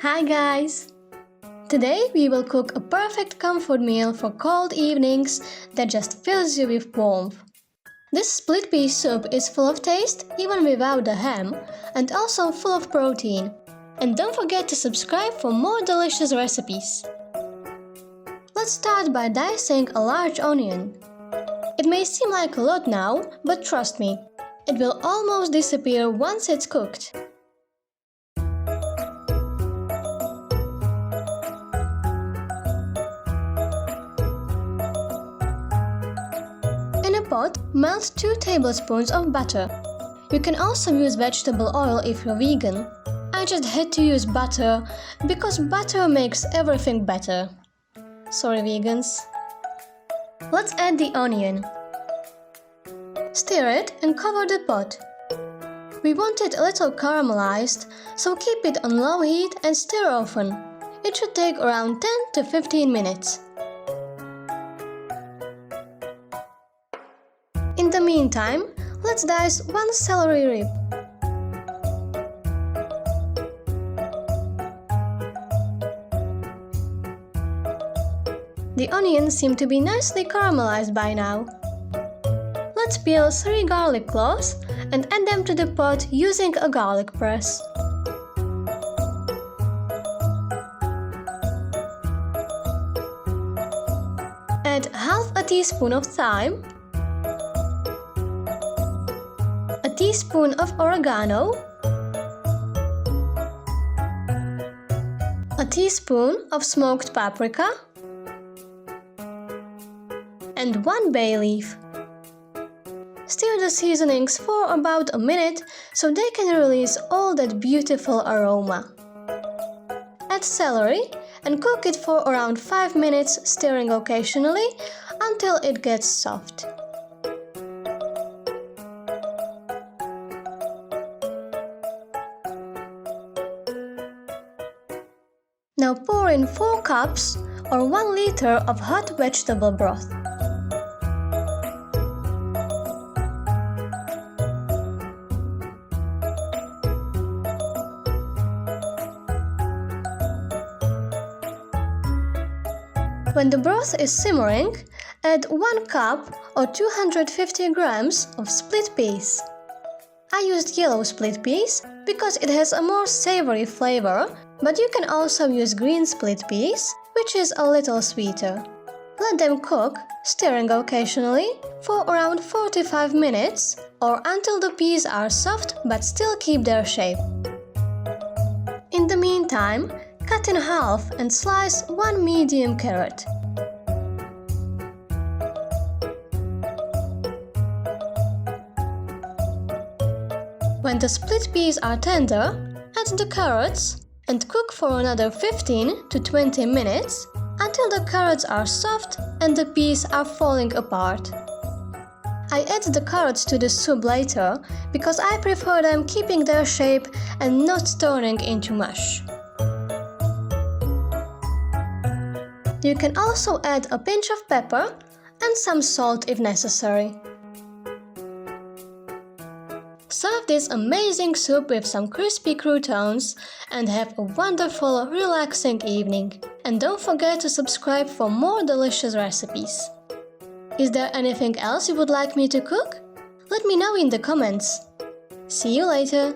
Hi guys! Today we will cook a perfect comfort meal for cold evenings that just fills you with warmth. This split pea soup is full of taste even without the ham and also full of protein. And don't forget to subscribe for more delicious recipes. Let's start by dicing a large onion. It may seem like a lot now, but trust me, it will almost disappear once it's cooked. In a pot, melt 2 tablespoons of butter. You can also use vegetable oil if you're vegan. I just had to use butter because butter makes everything better. Sorry vegans. Let's add the onion. Stir it and cover the pot. We want it a little caramelized, so keep it on low heat and stir often. It should take around 10 to 15 minutes. In the meantime, let's dice 1 celery rib. The onions seem to be nicely caramelized by now. Let's peel 3 garlic cloves and add them to the pot using a garlic press. Add half a teaspoon of thyme, a teaspoon of oregano, a teaspoon of smoked paprika, and 1 bay leaf. Stir the seasonings for about a minute so they can release all that beautiful aroma. Add celery and cook it for around 5 minutes, stirring occasionally until it gets soft. Now pour in 4 cups or 1 liter of hot vegetable broth. When the broth is simmering, add 1 cup or 250 grams of split peas. I used yellow split peas because it has a more savory flavor, but you can also use green split peas, which is a little sweeter. Let them cook, stirring occasionally, for around 45 minutes or until the peas are soft but still keep their shape. In the meantime, cut in half and slice 1 medium carrot. When the split peas are tender, add the carrots and cook for another 15 to 20 minutes until the carrots are soft and the peas are falling apart. I add the carrots to the soup later because I prefer them keeping their shape and not turning into mush. You can also add a pinch of pepper and some salt if necessary. Serve this amazing soup with some crispy croutons and have a wonderful, relaxing evening. And don't forget to subscribe for more delicious recipes. Is there anything else you would like me to cook? Let me know in the comments. See you later!